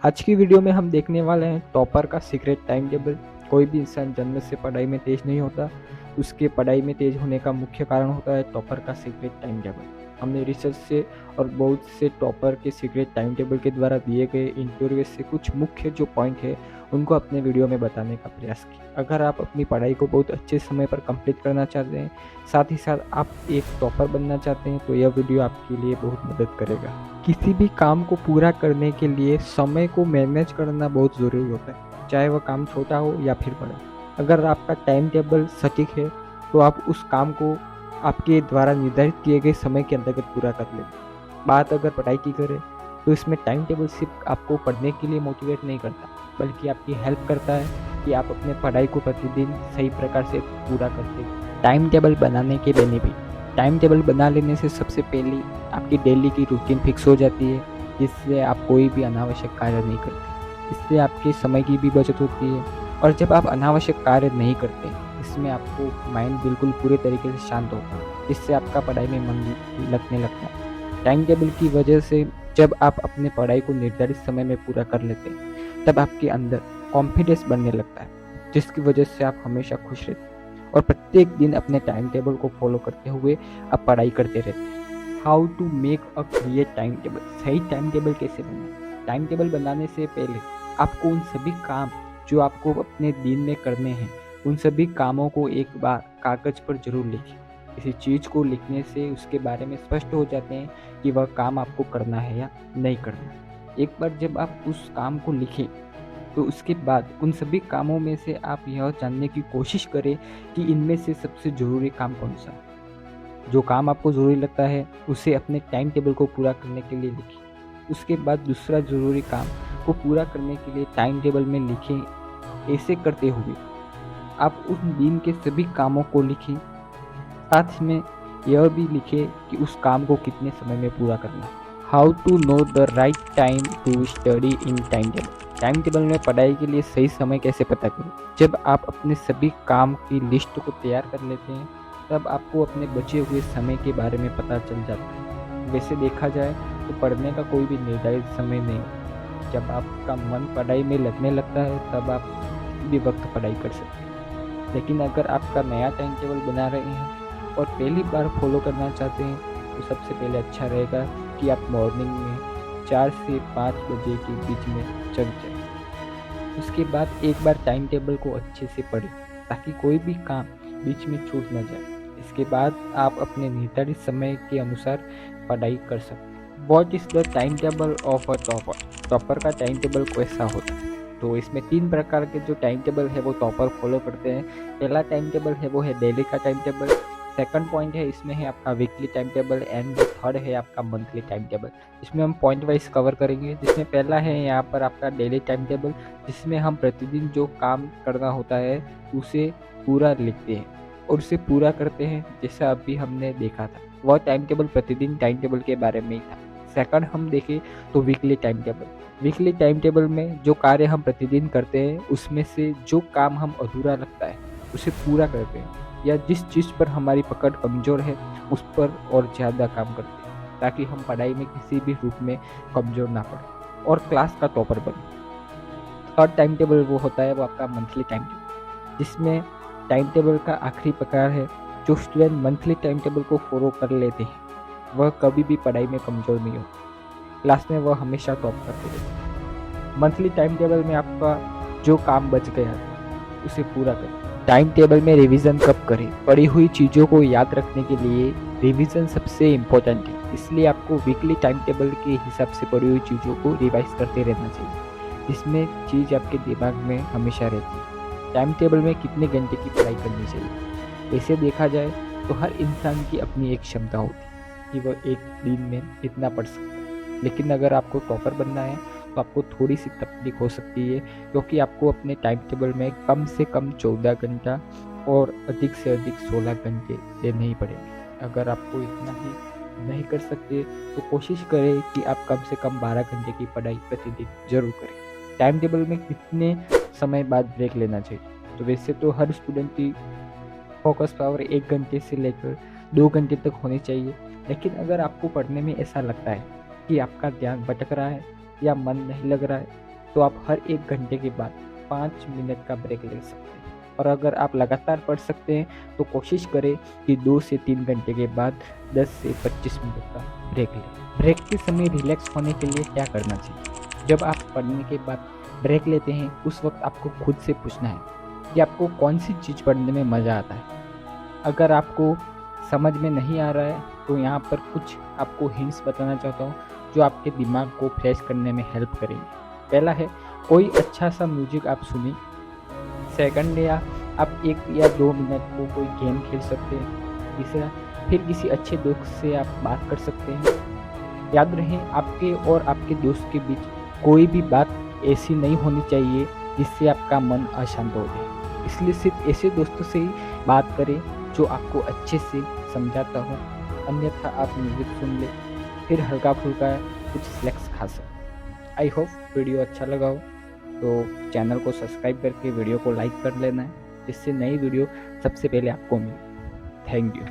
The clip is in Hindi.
आज की वीडियो में हम देखने वाले हैं टॉपर का सीक्रेट टाइम टेबल। कोई भी इंसान जन्म से पढ़ाई में तेज नहीं होता। उसके पढ़ाई में तेज होने का मुख्य कारण होता है टॉपर का सीक्रेट टाइम टेबल। हमने रिसर्च से और बहुत से टॉपर के सीक्रेट टाइम टेबल के द्वारा दिए गए इंटरव्यू से कुछ मुख्य जो पॉइंट है उनको अपने वीडियो में बताने का प्रयास किया। अगर आप अपनी पढ़ाई को बहुत अच्छे समय पर कंप्लीट करना चाहते हैं, साथ ही साथ आप एक टॉपर बनना चाहते हैं, तो यह वीडियो आपके लिए बहुत मदद करेगा। किसी भी काम को पूरा करने के लिए समय को मैनेज करना बहुत ज़रूरी होता है, चाहे वह काम छोटा हो या फिर बड़ा। अगर आपका टाइम टेबल सटीक है तो आप उस काम को आपके द्वारा निर्धारित किए गए समय के अंतर्गत पूरा कर लेंगे। बात अगर पढ़ाई की करें तो इसमें टाइम टेबल सिर्फ आपको पढ़ने के लिए मोटिवेट नहीं करता, बल्कि आपकी हेल्प करता है कि आप अपने पढ़ाई को प्रतिदिन सही प्रकार से पूरा करते हैं। टाइम टेबल बनाने के बेनिफिट। टाइम टेबल बना लेने से सबसे पहले आपकी डेली की रूटीन फिक्स हो जाती है, जिससे आप कोई भी अनावश्यक कार्य नहीं करते। इससे आपके समय की भी बचत होती है, और जब आप अनावश्यक कार्य नहीं करते, इसमें आपको माइंड बिल्कुल पूरे तरीके से शांत होता है, जिससे आपका पढ़ाई में मन लगने लगता है। टाइम टेबल की वजह से जब आप अपने पढ़ाई को निर्धारित समय में पूरा कर लेते हैं, तब आपके अंदर कॉन्फिडेंस बढ़ने लगता है, जिसकी वजह से आप हमेशा खुश रहते हैं और प्रत्येक दिन अपने टाइम टेबल को फॉलो करते हुए आप पढ़ाई करते रहते हैं। How to make a create time table. सही टाइम टेबल कैसे बनाएं। टाइम टेबल बनाने से पहले आपको उन सभी काम जो आपको अपने दिन में करने हैं, उन सभी कामों को एक बार कागज पर जरूर लिखें। किसी चीज़ को लिखने से उसके बारे में स्पष्ट हो जाते हैं कि वह काम आपको करना है या नहीं करना। एक बार जब आप उस काम को लिखें तो उसके बाद उन सभी कामों में से आप यह जानने की कोशिश करें कि इनमें से सबसे ज़रूरी काम कौन सा है। जो काम आपको ज़रूरी लगता है उसे अपने टाइम टेबल को पूरा करने के लिए लिखें। उसके बाद दूसरा ज़रूरी काम को पूरा करने के लिए टाइम टेबल में लिखें। ऐसे करते हुए आप उस दिन के सभी कामों को लिखें, साथ में यह भी लिखें कि उस काम को कितने समय में पूरा करना है। How to know the right time to study in time table. Time table में पढ़ाई के लिए सही समय कैसे पता करें। जब आप अपने सभी काम की लिस्ट को तैयार कर लेते हैं, तब आपको अपने बचे हुए समय के बारे में पता चल जाता है। वैसे देखा जाए तो पढ़ने का कोई भी निर्धारित समय नहीं होता। जब आपका मन पढ़ाई में लगने लगता है, तब आप किसी भी वक्त पढ़ाई कर सकते हैं। लेकिन अगर आपका नया टाइम टेबल बना रहे हैं और पहली बार फॉलो करना चाहते हैं, तो सबसे पहले अच्छा रहेगा कि आप मॉर्निंग में 4 से 5 बजे के बीच में जग जाए। उसके बाद एक बार टाइम टेबल को अच्छे से पढ़ें, ताकि कोई भी काम बीच में छूट न जाए। इसके बाद आप अपने निर्धारित समय के अनुसार पढ़ाई कर सकते हैं। What is the time table of a topper. Topper का टाइम टेबल कैसा होता है? तो इसमें 3 प्रकार के जो टाइम टेबल है वो टॉपर फॉलो करते हैं। पहला टाइम टेबल है वो है डेली का टाइम टेबल। सेकंड पॉइंट है इसमें है आपका weekly time table, and third है आपका मंथली टाइम टेबल। इसमें हम पॉइंट वाइज कवर करेंगे। जिसमें पहला है यहाँ पर आपका डेली टाइम टेबल, जिसमें हम प्रतिदिन जो काम करना होता है उसे पूरा लिखते हैं और उसे पूरा करते हैं, जैसा अभी हमने देखा था। वह टाइम टेबल प्रतिदिन टाइम टेबल के बारे में ही था। सेकंड हम देखें तो weekly time table. Weekly time table में जो कार्य हम प्रतिदिन करते हैं, उसमें से जो काम हम अधूरा लगता है उसे पूरा करते हैं, या जिस चीज़ पर हमारी पकड़ कमज़ोर है उस पर और ज़्यादा काम करते हैं, ताकि हम पढ़ाई में किसी भी रूप में कमज़ोर ना पड़े और क्लास का टॉपर बने। थर्ड टाइम टेबल वो होता है वो आपका मंथली टाइम टेबल, जिसमें टाइम टेबल का आखिरी प्रकार है। जो स्टूडेंट मंथली टाइम टेबल को फॉलो कर लेते हैं, वह कभी भी पढ़ाई में कमज़ोर नहीं होते। क्लास में वह हमेशा टॉप करते रहते हैं। मंथली टाइम टेबल में आपका जो काम बच गया उसे पूरा करें। टाइम टेबल में रिवीजन कब करें। पढ़ी हुई चीज़ों को याद रखने के लिए रिवीजन सबसे इम्पोर्टेंट है, इसलिए आपको वीकली टाइम टेबल के हिसाब से पढ़ी हुई चीज़ों को रिवाइज करते रहना चाहिए। इसमें चीज़ आपके दिमाग में हमेशा रहती है। टाइम टेबल में कितने घंटे की पढ़ाई करनी चाहिए। ऐसे देखा जाए तो हर इंसान की अपनी एक क्षमता होती है कि वह एक दिन में इतना पढ़ सकता है, लेकिन अगर आपको टॉपर बनना है तो आपको थोड़ी सी तकलीफ हो सकती है, क्योंकि आपको अपने टाइम टेबल में कम से कम 14 घंटा और अधिक से अधिक 16 घंटे देने ही पड़ेंगे। अगर आपको इतना ही नहीं कर सकते तो कोशिश करें कि आप कम से कम 12 घंटे की पढ़ाई प्रतिदिन जरूर करें। टाइम टेबल में कितने समय बाद ब्रेक लेना चाहिए। तो वैसे तो हर स्टूडेंट की फोकस पावर 1 घंटे से लेकर 2 घंटे तक होनी चाहिए, लेकिन अगर आपको पढ़ने में ऐसा लगता है कि आपका ध्यान भटक रहा है या मन नहीं लग रहा है, तो आप हर 1 घंटे के बाद 5 मिनट का ब्रेक ले सकते हैं। और अगर आप लगातार पढ़ सकते हैं तो कोशिश करें कि 2 से 3 घंटे के बाद 10 से 25 मिनट का ब्रेक लें। ब्रेक के समय रिलैक्स होने के लिए क्या करना चाहिए? जब आप पढ़ने के बाद ब्रेक लेते हैं उस वक्त आपको खुद से पूछना है कि आपको कौन सी चीज़ पढ़ने में मज़ा आता है। अगर आपको समझ में नहीं आ रहा है तो यहाँ पर कुछ आपको हिंट्स बताना चाहता हूँ जो आपके दिमाग को फ्रेश करने में हेल्प करेंगे। पहला है, कोई अच्छा सा म्यूजिक आप सुनें। सेकंड है, आप 1 या 2 मिनट को कोई गेम खेल सकते हैं। तीसरा, फिर किसी अच्छे दोस्त से आप बात कर सकते हैं। याद रहे, आपके और आपके दोस्त के बीच कोई भी बात ऐसी नहीं होनी चाहिए जिससे आपका मन अशांत हो जाए। इसलिए सिर्फ ऐसे दोस्तों से ही बात करें जो आपको अच्छे से समझाता हो, अन्यथा आप म्यूजिक सुन ले, फिर हल्का फुल्का कुछ स्नैक्स खा सकते। आई होप वीडियो अच्छा लगा हो, तो चैनल को सब्सक्राइब करके वीडियो को लाइक कर लेना है जिससे नई वीडियो सबसे पहले आपको मिले। Thank you.